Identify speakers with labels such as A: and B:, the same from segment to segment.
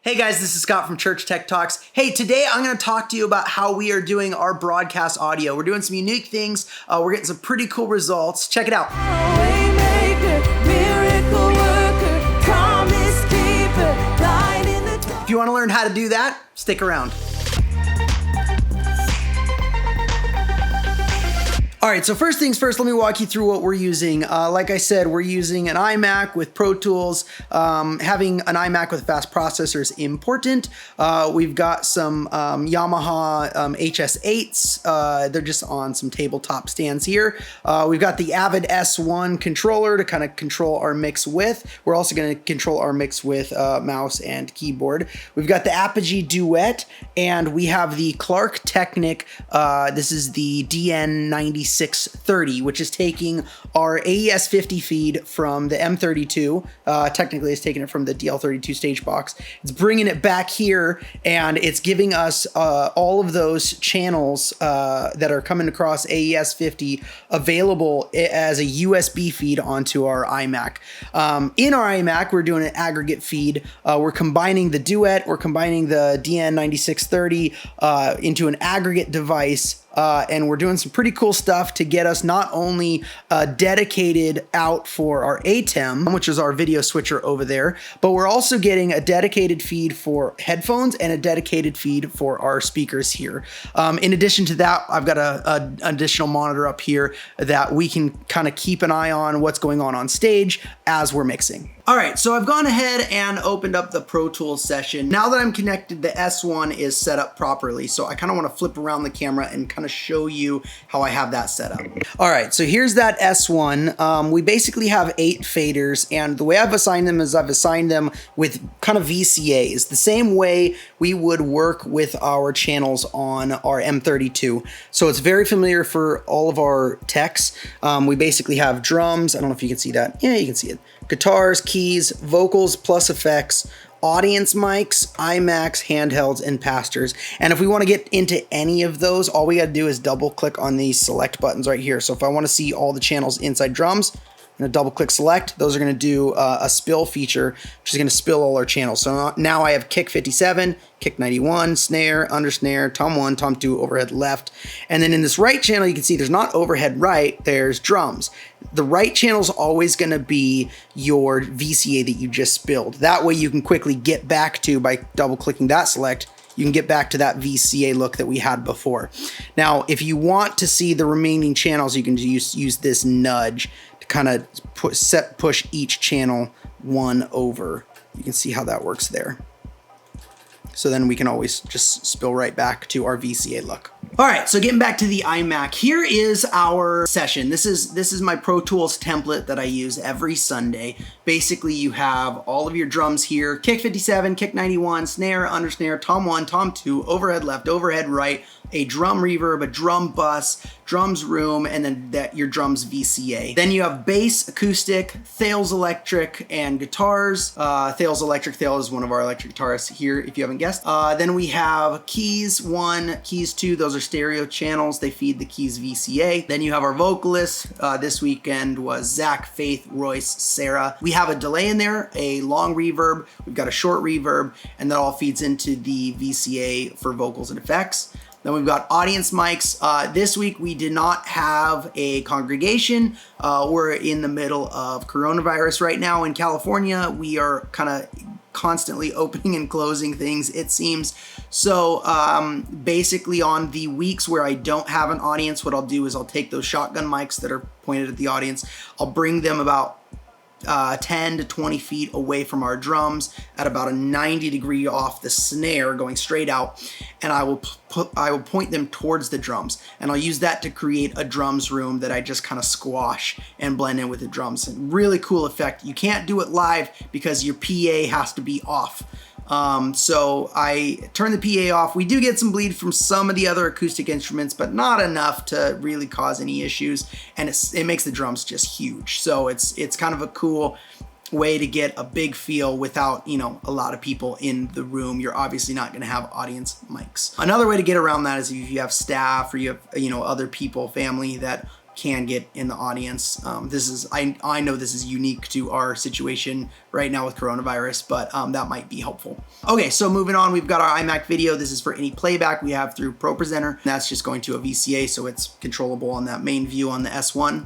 A: Hey guys, this is Scott from Church Tech Talks. Hey, today I'm going to talk to you about how we are doing our broadcast audio. We're doing some unique things. We're getting some pretty cool results. Check it out. If you want to learn how to do that, stick around. All right, so first things first, let me walk you through what we're using. Like I said, we're using an iMac with ProTools. Having an iMac with a fast processor is important. We've got some Yamaha HS8s. They're just on some tabletop stands here. We've got the Avid S1 controller to kind of control our mix with. We're also going to control our mix with mouse and keyboard. We've got the Apogee Duet, and we have the Clark Technic. This is the DN9630, which is taking our AES50 feed from the M32. Technically, it's taking it from the DL32 stage box. It's bringing it back here, and it's giving us all of those channels that are coming across AES50 available as a USB feed onto our iMac. In our iMac, we're doing an aggregate feed. We're combining the Duet, we're combining the DN9630 into an aggregate device. And we're doing some pretty cool stuff to get us not only dedicated out for our ATEM, which is our video switcher over there, but we're also getting a dedicated feed for headphones and a dedicated feed for our speakers here. In addition to that, I've got an additional monitor up here that we can kind of keep an eye on what's going on stage as we're mixing. All right, so I've gone ahead and opened up the Pro Tools session. Now that I'm connected, the S1 is set up properly. So I kind of want to flip around the camera and kind of show you how I have that set up. All right, so here's that S1. We basically have 8 faders, and the way I've assigned them is I've assigned them with kind of VCAs, the same way we would work with our channels on our M32. So it's very familiar for all of our techs. We basically have drums. I don't know if you can see that. Yeah, you can see it. Guitars, keys, vocals plus effects, audience mics, iMacs, handhelds, and pastors. And if we want to get into any of those, all we got to do is double click on these select buttons right here. So if I want to see all the channels inside drums, I'm going to double click select. Those are going to do a spill feature, which is going to spill all our channels. So now I have kick 57, kick 91, snare, under snare, tom 1, tom 2, overhead left. And then in this right channel, you can see there's not overhead right, there's drums. The right channel is always going to be your VCA that you just spilled. That way you can quickly get back to, by double clicking that select, you can get back to that VCA look that we had before. Now, if you want to see the remaining channels, you can use this nudge to kind of push each channel one over. You can see how that works there. So then we can always just spill right back to our VCA look. All right, so getting back to the iMac, here is our session. This is my Pro Tools template that I use every Sunday. Basically, you have all of your drums here: kick 57, kick 91, snare, under snare, tom 1, tom 2, overhead left, overhead right, a drum reverb, a drum bus, drums room, and then your drums VCA. Then you have bass, acoustic, Thales electric, and guitars. Thales electric, Thales is one of our electric guitarists here, if you haven't guessed. Then we have keys 1, keys 2, those are stereo channels. They feed the keys VCA. Then you have our vocalists. This weekend was Zach, Faith, Royce, Sarah. We have a delay in there, a long reverb, we've got a short reverb, and that all feeds into the VCA for vocals and effects. Then we've got audience mics. This week we did not have a congregation. We're in the middle of coronavirus right now in California. We are kind of constantly opening and closing things, it seems. So basically on the weeks where I don't have an audience, what I'll do is I'll take those shotgun mics that are pointed at the audience. I'll bring them about 10 to 20 feet away from our drums at about a 90 degree off the snare going straight out, and I will point them towards the drums, and I'll use that to create a drums room that I just kind of squash and blend in with the drums. And really cool effect. You can't do it live because your PA has to be off. So I turn the PA off. We do get some bleed from some of the other acoustic instruments, but not enough to really cause any issues. And it makes the drums just huge. So it's kind of a cool way to get a big feel without, a lot of people in the room. You're obviously not going to have audience mics. Another way to get around that is if you have staff or you have, other people, family that can get in the audience. I know this is unique to our situation right now with coronavirus, but that might be helpful. Okay, so moving on, we've got our iMac video. This is for any playback we have through ProPresenter. That's just going to a VCA, so it's controllable on that main view on the S1.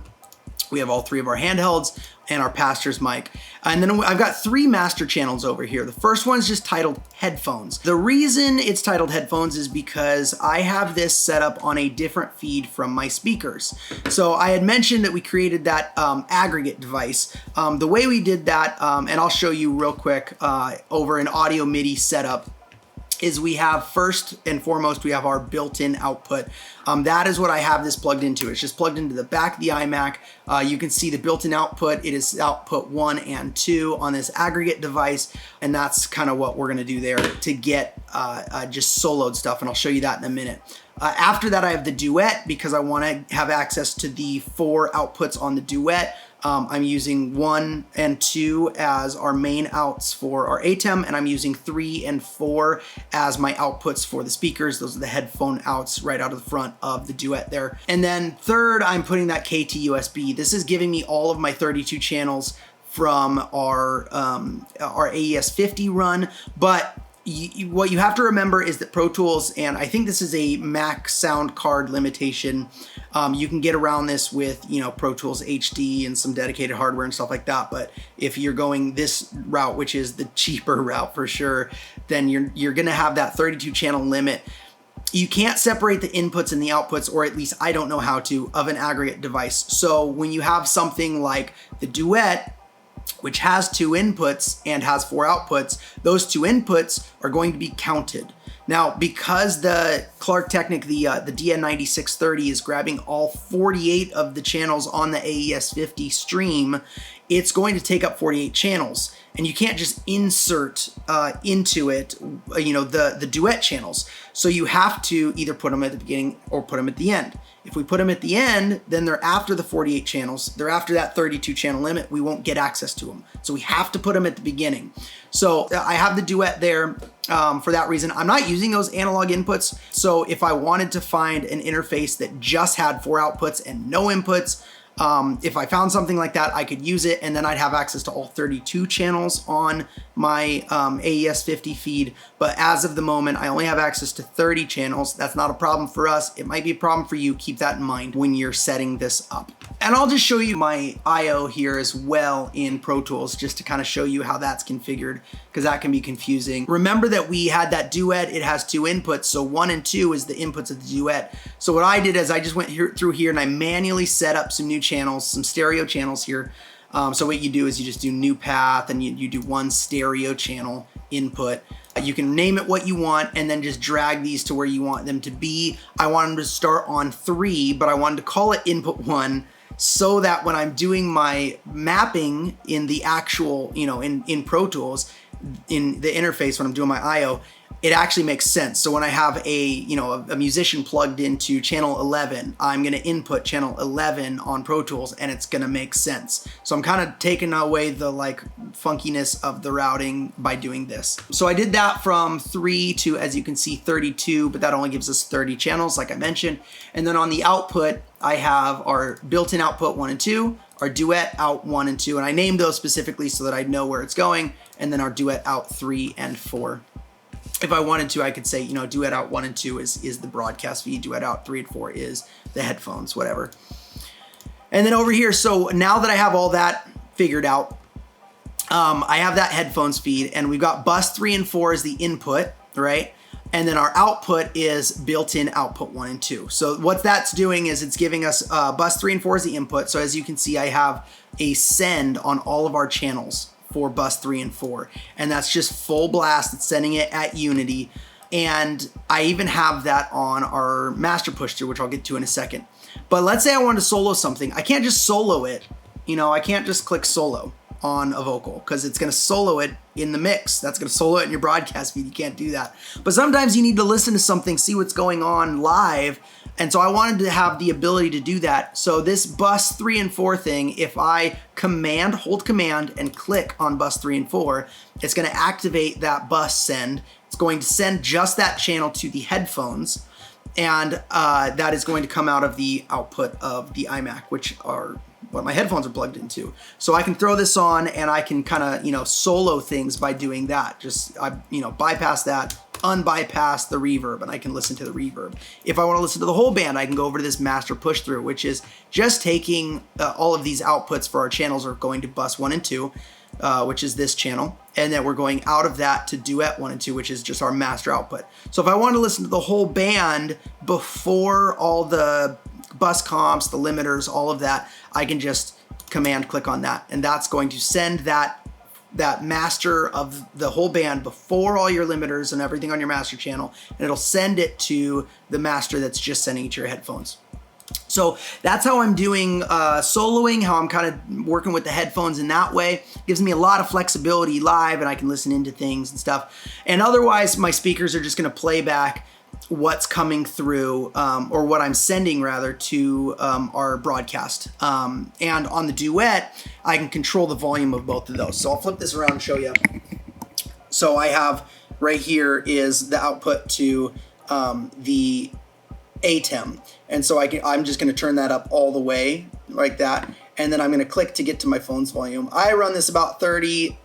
A: We have all three of our handhelds and our pastor's mic. And then I've got three master channels over here. The first one's just titled headphones. The reason it's titled headphones is because I have this set up on a different feed from my speakers. So I had mentioned that we created that aggregate device. The way we did that, and I'll show you real quick over an audio MIDI setup, is we have first and foremost, we have our built-in output. That is what I have this plugged into. It's just plugged into the back of the iMac. You can see the built-in output. It is output 1 and 2 on this aggregate device. And that's kind of what we're gonna do there to get just soloed stuff. And I'll show you that in a minute. After that, I have the duet because I wanna have access to the 4 outputs on the duet. I'm using 1 and 2 as our main outs for our ATEM, and I'm using 3 and 4 as my outputs for the speakers. Those are the headphone outs right out of the front of the duet there. And then third, I'm putting that KT USB. This is giving me all of my 32 channels from our AES 50 run, but what you have to remember is that Pro Tools, and I think this is a Mac sound card limitation, you can get around this with, Pro Tools HD and some dedicated hardware and stuff like that. But if you're going this route, which is the cheaper route for sure, then you're gonna have that 32 channel limit. You can't separate the inputs and the outputs, or at least I don't know how to, of an aggregate device. So when you have something like the duet, which has 2 inputs and has 4 outputs, those 2 inputs are going to be counted. Now, because the Clark Technic, the DN9630 is grabbing all 48 of the channels on the AES 50 stream, it's going to take up 48 channels. And you can't just insert into it, the duet channels. So you have to either put them at the beginning or put them at the end. If we put them at the end, then they're after the 48 channels. They're after that 32 channel limit. We won't get access to them. So we have to put them at the beginning. So I have the duet there for that reason. I'm not using those analog inputs. So if I wanted to find an interface that just had 4 outputs and no inputs, if I found something like that, I could use it, and then I'd have access to all 32 channels on my AES 50 feed. But as of the moment, I only have access to 30 channels. That's not a problem for us. It might be a problem for you. Keep that in mind when you're setting this up. And I'll just show you my I/O here as well in Pro Tools, just to kind of show you how that's configured, because that can be confusing. Remember that we had that duet. It has 2 inputs, so 1 and 2 is the inputs of the duet. So what I did is I just went through here and I manually set up some new channels, some stereo channels here. So what you do is you just do new path and you do 1 stereo channel input. You can name it what you want and then just drag these to where you want them to be. I want them to start on 3, but I wanted to call it input 1 so that when I'm doing my mapping in the actual, in Pro Tools, in the interface when I'm doing my I/O, it actually makes sense. So when I have a musician plugged into channel 11, I'm gonna input channel 11 on Pro Tools and it's gonna make sense. So I'm kind of taking away the funkiness of the routing by doing this. So I did that from 3 to, as you can see, 32, but that only gives us 30 channels, like I mentioned. And then on the output, I have our built-in output 1 and 2, our duet out 1 and 2, and I named those specifically so that I know where it's going, and then our duet out 3 and 4. If I wanted to, I could say, duet out 1 and 2 is the broadcast feed, duet out 3 and 4 is the headphones, whatever. And then over here, so now that I have all that figured out, I have that headphones feed, and we've got bus 3 and 4 as the input, right? And then our output is built-in output 1 and 2. So what that's doing is it's giving us bus 3 and 4 as the input. So as you can see, I have a send on all of our channels for bus 3 and 4. And that's just full blast. It's sending it at Unity. And I even have that on our master push through, which I'll get to in a second. But let's say I wanted to solo something. I can't just solo it. I can't just click solo on a vocal because it's going to solo it in the mix. That's going to solo it in your broadcast feed. You can't do that. But sometimes you need to listen to something, see what's going on live. And so I wanted to have the ability to do that. So this bus 3 and 4 thing, if I hold command and click on bus 3 and 4, it's going to activate that bus send. It's going to send just that channel to the headphones. and that is going to come out of the output of the iMac, which are what my headphones are plugged into. So I can throw this on and I can kind of, you know, solo things by doing that. Just, you know, bypass that, unbypass the reverb, and I can listen to the reverb. If I want to listen to the whole band, I can go over to this master push through, which is just taking all of these outputs for our channels are going to bus 1 and 2, which is this channel. And then we're going out of that to duet 1 and 2, which is just our master output. So if I want to listen to the whole band before all the bus comps, the limiters, all of that, I can just command click on that. And that's going to send that master of the whole band before all your limiters and everything on your master channel. And it'll send it to the master that's just sending it to your headphones. So that's how I'm doing soloing, how I'm kind of working with the headphones in that way. Gives me a lot of flexibility live, and I can listen into things and stuff. And otherwise, my speakers are just going to play back what's coming through, or what I'm sending rather, to our broadcast. And on the duet, I can control the volume of both of those. So I'll flip this around and show you. So I have right here is the output to the ATEM. And so I'm just going to turn that up all the way like that. And then I'm going to click to get to my phone's volume. I run this about 30.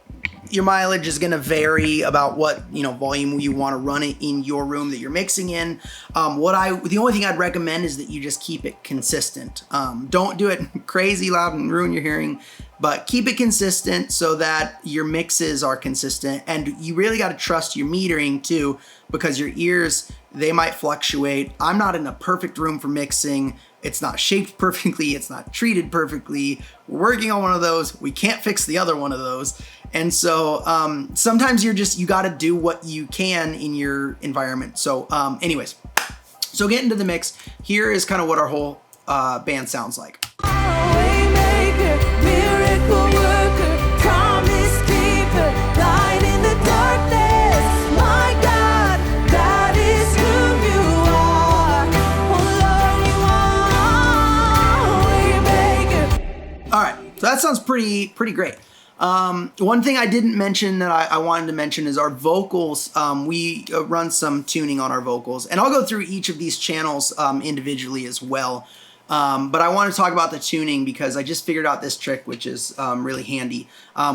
A: Your mileage is going to vary about what, you know, volume you want to run it in your room that you're mixing in. The only thing I'd recommend is that you just keep it consistent. Don't do it crazy loud and ruin your hearing, but keep it consistent so that your mixes are consistent. And you really got to trust your metering too, because your ears, they might fluctuate. I'm not in a perfect room for mixing. It's not shaped perfectly. It's not treated perfectly. We're working on one of those. We can't fix the other one of those. And so sometimes you got to do what you can in your environment. So anyways, so getting to the mix, here is kind of what our whole band sounds like.
B: Waymaker, miracle worker, promise keeper, light in the darkness, my God, that is who you are. Oh Lord, you are Waymaker.
A: All right, so that sounds pretty great. One thing I didn't mention that I wanted to mention is our vocals. We run some tuning on our vocals, and I'll go through each of these channels individually as well. But I want to talk about the tuning because I just figured out this trick, which is really handy.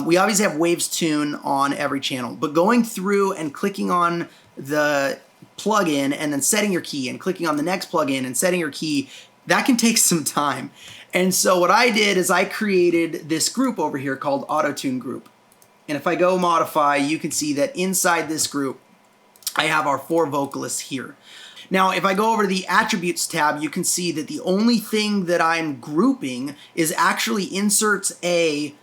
A: We obviously have waves tune on every channel, but going through and clicking on the plugin and then setting your key and clicking on the next plugin and setting your key, that can take some time. And so what I did is I created this group over here called Auto Tune Group. And if I go modify, you can see that inside this group, I have our 4 vocalists here. Now, if I go over to the Attributes tab, you can see that the only thing that I'm grouping is actually Insert A's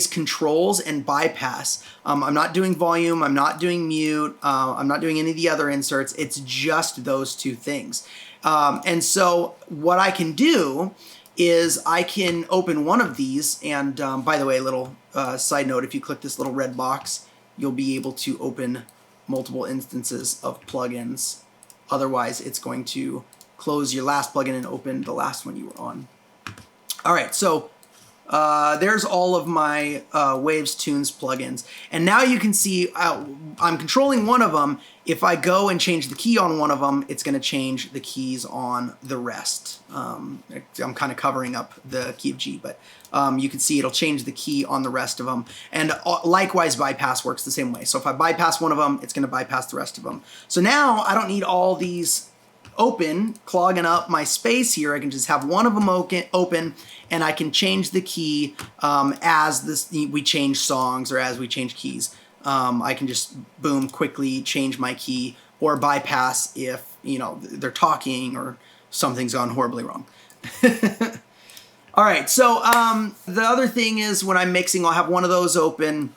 A: controls and bypass. I'm not doing volume, I'm not doing mute, I'm not doing any of the other inserts. It's just those 2 things. And so what I can do is I can open one of these, and by the way, a little side note, if you click this little red box, you'll be able to open multiple instances of plugins. Otherwise, it's going to close your last plugin and open the last one you were on. All right, so there's all of my Waves Tunes plugins. And now you can see I'm controlling one of them. If I go and change the key on one of them, it's going to change the keys on the rest. I'm kind of covering up the key of G, but you can see it'll change the key on the rest of them. And likewise, bypass works the same way. So if I bypass one of them, it's going to bypass the rest of them. So now I don't need all these open, clogging up my space here. I can just have one of them open, and I can change the key as we change songs or as we change keys. I can just boom quickly change my key or bypass if they're talking or something's gone horribly wrong. All right, so the other thing is when I'm mixing, I'll have one of those open.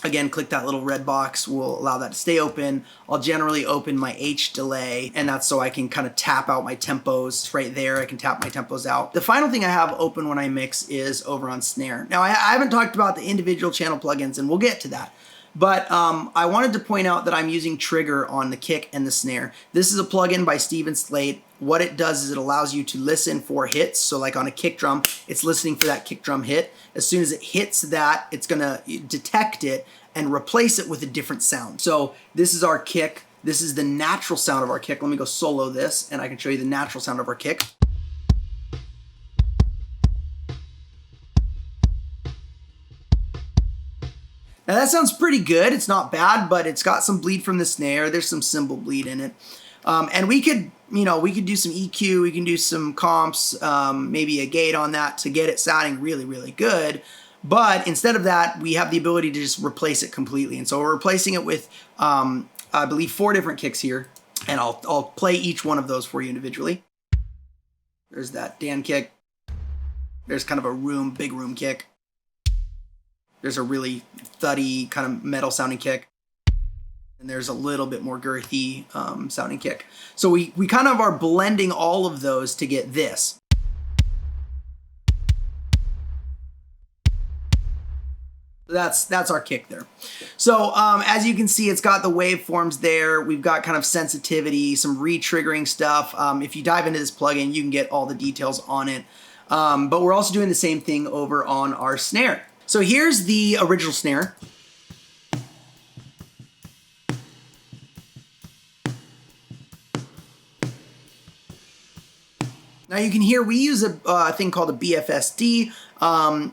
A: Again, click that little red box, will allow that to stay open. I'll generally open my H delay, and that's so I can kind of tap out my tempos right there. I can tap my tempos out. The final thing I have open when I mix is over on Snare. Now, I haven't talked about the individual channel plugins, and we'll get to that. But I wanted to point out that I'm using Trigger on the kick and the snare. This is a plugin by Steven Slate. What it does is it allows you to listen for hits. So like on a kick drum, it's listening for that kick drum hit. As soon as it hits that, it's gonna detect it and replace it with a different sound. So this is our kick. This is the natural sound of our kick. Let me go solo this and I can show you the natural sound of our kick. Now that sounds pretty good. It's not bad, but it's got some bleed from the snare. There's some cymbal bleed in it. And we could, we could do some EQ, we can do some comps, maybe a gate on that to get it sounding really, really good. But instead of that, we have the ability to just replace it completely. And so we're replacing it with, I believe, 4 different kicks here. And I'll play each one of those for you individually. There's that Dan kick. There's kind of a big room kick. There's a really thuddy kind of metal sounding kick. And there's a little bit more girthy sounding kick. So we kind of are blending all of those to get this. That's our kick there. So as you can see, it's got the waveforms there. We've got kind of sensitivity, some re-triggering stuff. If you dive into this plugin, you can get all the details on it. But we're also doing the same thing over on our snare. So here's the original snare. Now you can hear we use a thing called a BFSD.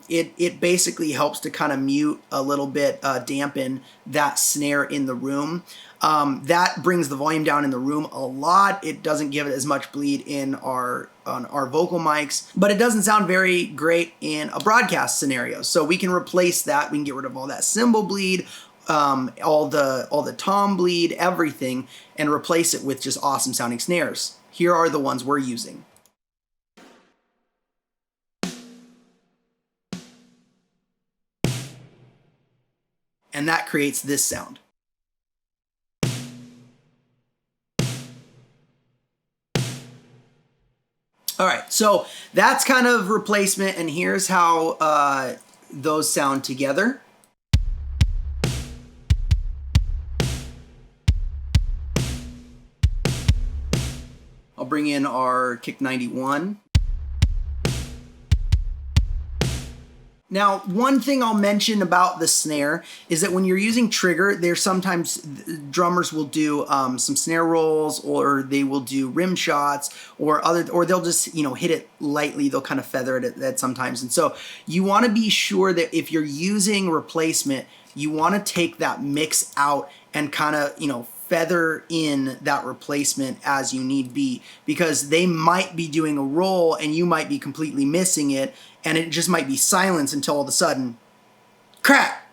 A: It basically helps to kind of mute a little bit, dampen that snare in the room. That brings the volume down in the room a lot. It doesn't give it as much bleed on our vocal mics, but it doesn't sound very great in a broadcast scenario. So we can replace that. We can get rid of all that cymbal bleed, all the tom bleed, everything, and replace it with just awesome sounding snares. Here are the ones we're using. And that creates this sound. All right, so that's kind of replacement, and here's how those sound together. I'll bring in our Kick 91. Now, one thing I'll mention about the snare is that when you're using trigger, there's sometimes drummers will do some snare rolls, or they will do rim shots, or they'll just hit it lightly. They'll kind of feather it at sometimes, and so you want to be sure that if you're using replacement, you want to take that mix out and kind of feather in that replacement as you need be, because they might be doing a roll and you might be completely missing it, and it just might be silence until all of a sudden, crack,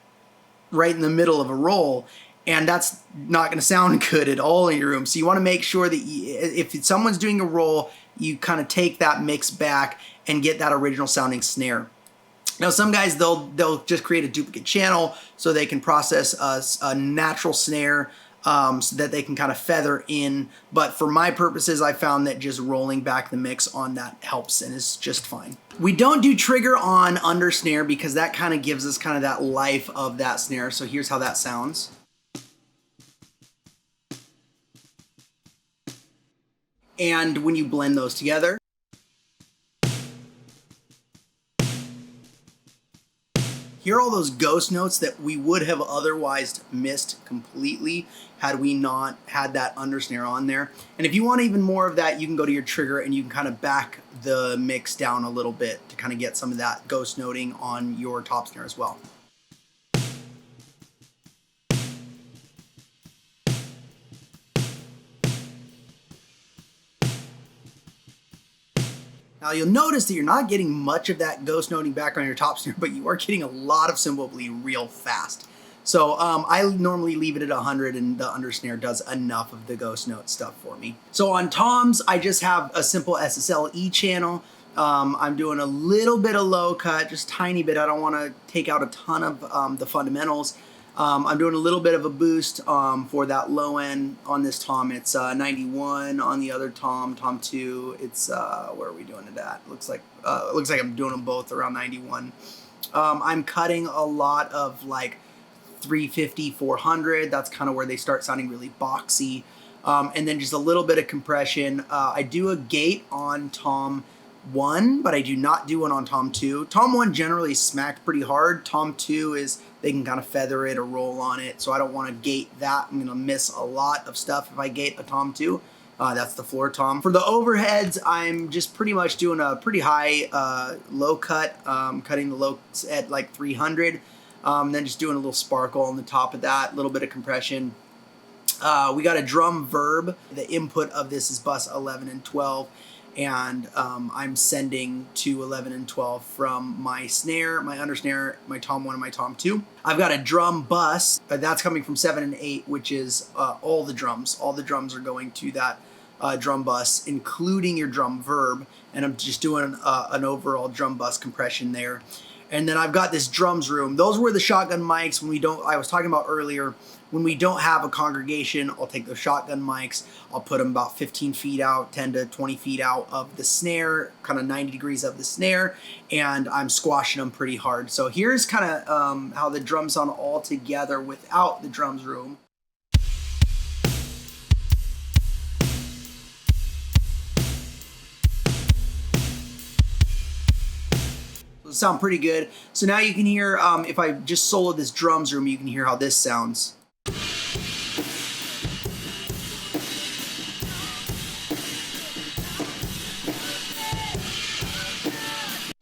A: right in the middle of a roll, and that's not going to sound good at all in your room. So you want to make sure that if someone's doing a roll, you kind of take that mix back and get that original sounding snare. Now, some guys, they'll just create a duplicate channel so they can process a natural snare, so that they can kind of feather in. But for my purposes, I found that just rolling back the mix on that helps and is just fine. We don't do trigger on under snare because that kind of gives us kind of that life of that snare. So here's how that sounds. And when you blend those together, here are all those ghost notes that we would have otherwise missed completely had we not had that under snare on there. And if you want even more of that, you can go to your trigger and you can kind of back the mix down a little bit to kind of get some of that ghost noting on your top snare as well. Now you'll notice that you're not getting much of that ghost noting back on your top snare, but you are getting a lot of cymbal bleed real fast. So I normally leave it at 100, and the under snare does enough of the ghost note stuff for me. So on toms, I just have a simple SSL-E channel. I'm doing a little bit of low cut, just tiny bit. I don't want to take out a ton of the fundamentals. I'm doing a little bit of a boost for that low end on this tom. It's 91 on the other tom 2. It's where are we doing it at? Looks like I'm doing them both around 91. I'm cutting a lot of like 350, 400. That's kind of where they start sounding really boxy. And then just a little bit of compression. I do a gate on tom 1, but I do not do one on Tom 2. Tom 1 generally smacked pretty hard. Tom 2 is, they can kind of feather it or roll on it, so I don't want to gate that. I'm going to miss a lot of stuff if I gate a Tom 2. That's the floor tom. For the overheads, I'm just pretty much doing a pretty high low cut, cutting the low at like 300, then just doing a little sparkle on the top of that, a little bit of compression. We got a drum verb. The input of this is bus 11 and 12, and I'm sending to 11 and 12 from my snare, my undersnare, my Tom 1, and my Tom 2. I've got a drum bus that's coming from 7 and 8, which is all the drums. All the drums are going to that drum bus, including your drum verb, and I'm just doing an overall drum bus compression there. And then I've got this drums room. Those were the shotgun mics when we don't, I was talking about earlier, when we don't have a congregation, I'll take those shotgun mics, I'll put them about 15 feet out, 10 to 20 feet out of the snare, kind of 90 degrees of the snare, and I'm squashing them pretty hard. So here's kind of how the drums sound all together without the drums room. Sound pretty good. So now you can hear, if I just soloed this drums room, you can hear how this sounds. So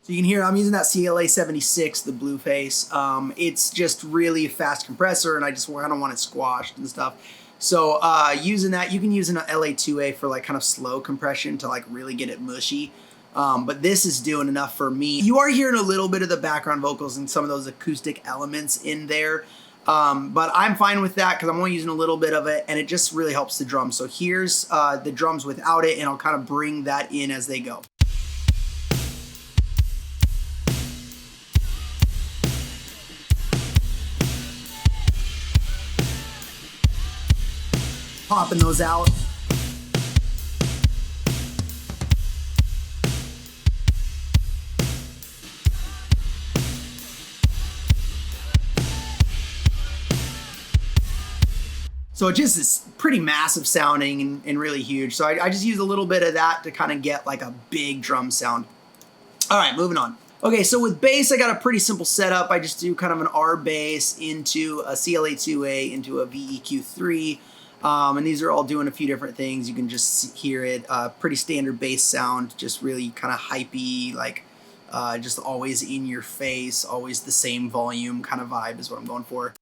A: you can hear I'm using that CLA 76, the blue face. It's just really a fast compressor, and I don't want it squashed and stuff. So using that, you can use an LA2A for like kind of slow compression to like really get it mushy. But this is doing enough for me. You are hearing a little bit of the background vocals and some of those acoustic elements in there. But I'm fine with that because I'm only using a little bit of it, and it just really helps the drums. So here's the drums without it, and I'll kind of bring that in as they go. Popping those out. So it just is pretty massive sounding and really huge. So I just use a little bit of that to kind of get like a big drum sound. All right, moving on. Okay, so with bass, I got a pretty simple setup. I just do kind of an R bass into a CLA2A into a VEQ3. And these are all doing a few different things. You can just hear it. Pretty standard bass sound, just really kind of hypey, like just always in your face, always the same volume kind of vibe is what I'm going for.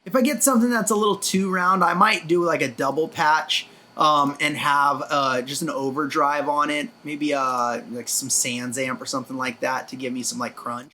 A: If I get something that's a little too round, I might do like a double patch and have just an overdrive on it. Maybe like some Sans amp or something like that to give me some like crunch.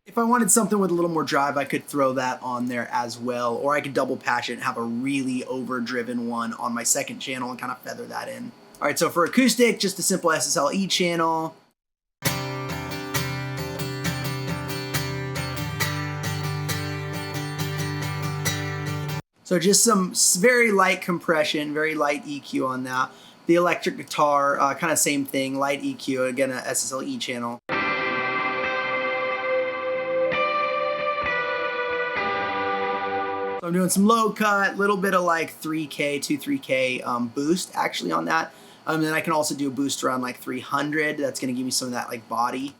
A: If I wanted something with a little more drive, I could throw that on there as well, or I could double patch it and have a really overdriven one on my second channel and kind of feather that in. All right, so for acoustic, just a simple SSLE channel. So just some very light compression, very light EQ on that. The electric guitar, kind of same thing, light EQ, again, a SSLE channel. So I'm doing some low cut, little bit of like 3K, 2-3K boost actually on that. Then I can also do a boost around like 300. That's gonna give me some of that like body.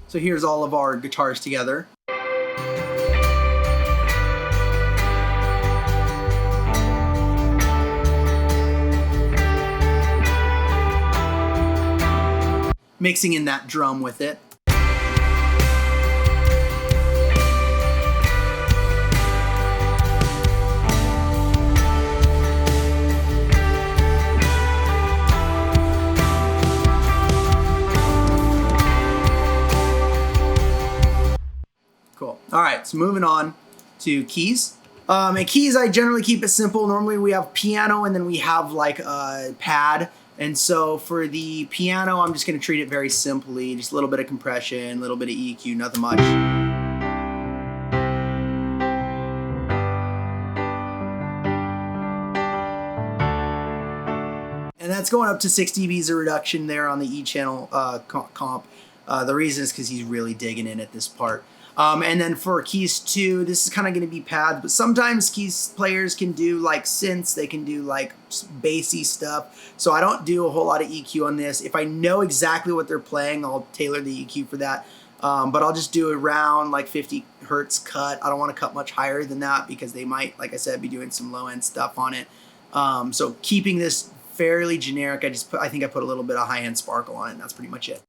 A: So here's all of our guitars together. Mixing in that drum with it. so moving on to keys. And keys, I generally keep it simple. Normally we have piano and then we have like a pad. And so for the piano, I'm just gonna treat it very simply. Just a little bit of compression, a little bit of EQ, nothing much. And that's going up to 6 dBs of reduction there on the E channel comp. The reason is because he's really digging in at this part. And then for keys 2, this is kind of going to be pads, but sometimes keys players can do like synths, they can do like bassy stuff. So I don't do a whole lot of EQ on this. If I know exactly what they're playing, I'll tailor the EQ for that. But I'll just do around like 50 hertz cut. I don't want to cut much higher than that because they might, like I said, be doing some low end stuff on it. So keeping this fairly generic, I think I put a little bit of high end sparkle on it, and that's pretty much it.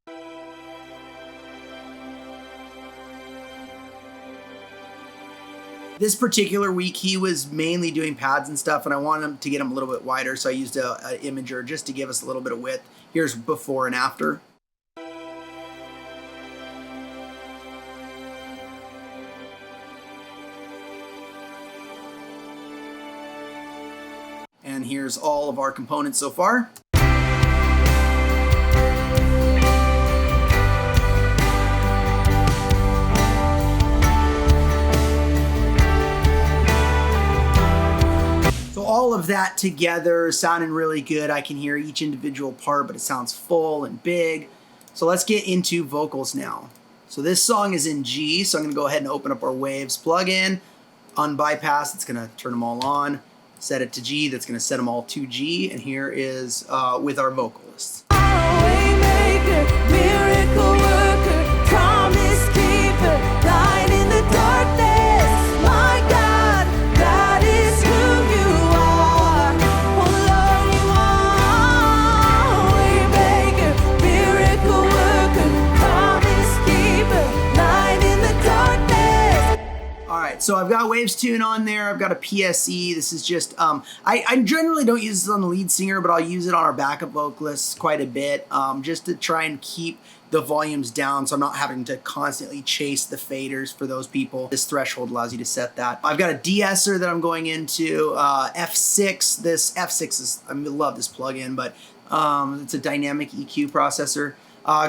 A: This particular week, he was mainly doing pads and stuff, and I wanted him to get him a little bit wider, so I used an imager just to give us a little bit of width. Here's before and after. And here's all of our components so far. So all of that together sounding really good. I can hear each individual part, but it sounds full and big. So let's get into vocals now. So this song is in G, so I'm gonna go ahead and open up our Waves plugin, unbypass, it's gonna turn them all on. Set it to G, that's gonna set them all to G, and here is with our vocalists.
B: Waymaker, miracle worker, promise keeper, light in the darkness. My God, that is who you are. Oh Lord, you are Waymaker, miracle worker, promise keeper, light in the darkness.
A: All right, so I've got Waves Tune on there. I've got a PSE. This is just, I generally don't use this on the lead singer, but I'll use it on our backup vocalists quite a bit, just to try and keep the volumes down so I'm not having to constantly chase the faders for those people. This threshold allows you to set that. I've got a de-esser that I'm going into, F6. This F6 is, I love this plugin, but it's a dynamic EQ processor.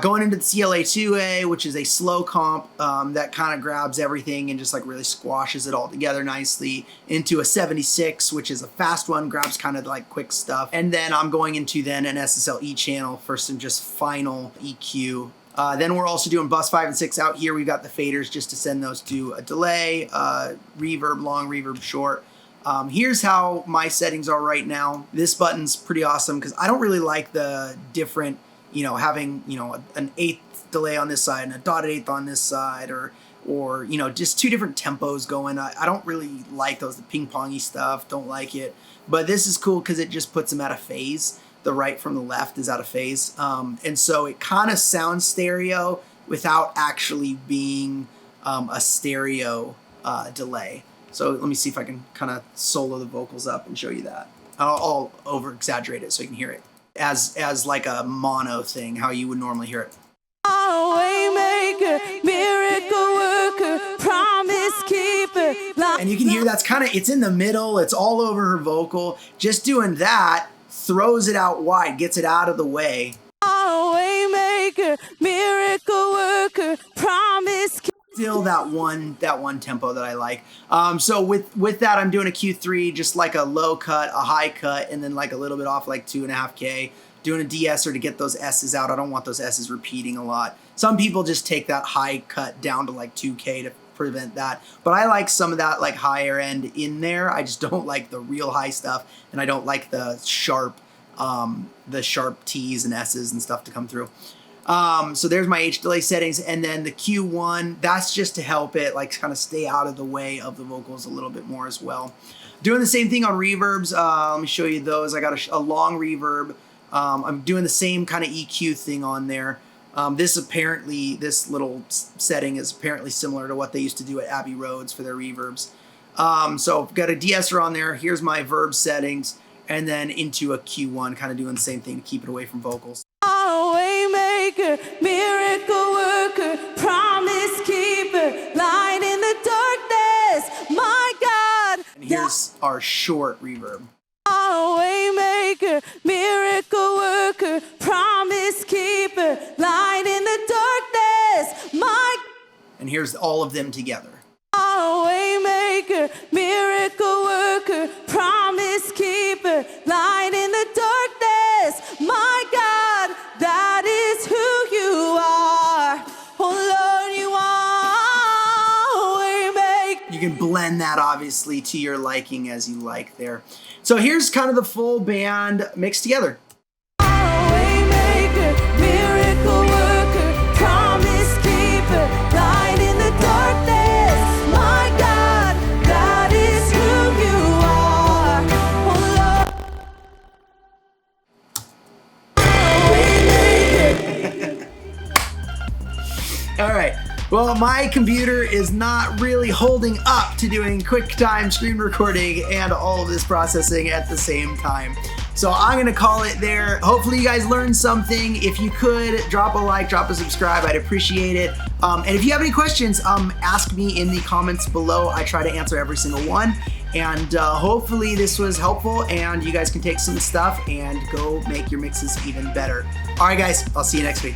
A: Going into the CLA2A, which is a slow comp that kind of grabs everything and just like really squashes it all together nicely, into a 76, which is a fast one, grabs kind of like quick stuff. And then I'm going into then an SSL E channel for some just final EQ. Then we're also doing bus 5 and 6 out here. We've got the faders just to send those to a delay, reverb long, reverb short. Here's how my settings are right now. This button's pretty awesome because I don't really like the different, having, an eighth delay on this side and a dotted eighth on this side, or just two different tempos going. I don't really like those, the ping-pongy stuff, don't like it. But this is cool because it just puts them out of phase. The right from the left is out of phase. And so it kind of sounds stereo without actually being a stereo delay. So let me see if I can kind of solo the vocals up and show you that. I'll over-exaggerate it so you can hear it. As like a mono thing, how you would normally hear it.
B: Waymaker, miracle worker, promise keeper.
A: And you can hear that's kind of, it's in the middle, it's all over her vocal. Just doing that throws it out wide, gets it out of the way.
B: Waymaker, miracle worker, promise keeper.
A: Still that one tempo that I like. So with that, I'm doing a Q3, just like a low cut, a high cut, and then like a little bit off, like 2.5K. Doing a de-esser to get those S's out. I don't want those S's repeating a lot. Some people just take that high cut down to like 2K to prevent that. But I like some of that like higher end in there. I just don't like the real high stuff, and I don't like the sharp T's and S's and stuff to come through. So there's my H delay settings, and then the Q1, that's just to help it like kind of stay out of the way of the vocals a little bit more as well. Doing the same thing on reverbs. Let me show you those. I got a long reverb. I'm doing the same kind of EQ thing on there. This little setting is apparently similar to what they used to do at Abbey Roads for their reverbs. So I've got a de-esser on there. Here's my verb settings, and then into a Q1, kind of doing the same thing to keep it away from vocals.
B: Waymaker, miracle worker, promise keeper, light in the darkness.
A: here's our short reverb.
B: Waymaker, miracle worker, promise keeper, light in the darkness, my
A: And here's all of them together.
B: Waymaker, miracle worker, promise keeper, light in the darkness, my God, that is who you are. Oh Lord, you are Waymaker.
A: You can blend that obviously to your liking as you like there. So here's kind of the full band mixed together.
B: Waymaker, miracle worker, promise keeper, light in the darkness, my God, that is who you are. Oh Lord, Waymaker.
A: All right. Well, my computer is not really holding up to doing QuickTime screen recording and all of this processing at the same time. So I'm gonna call it there. Hopefully you guys learned something. If you could, drop a like, drop a subscribe, I'd appreciate it. And if you have any questions, ask me in the comments below. I try to answer every single one. And hopefully this was helpful and you guys can take some stuff and go make your mixes even better. All right guys, I'll see you next week.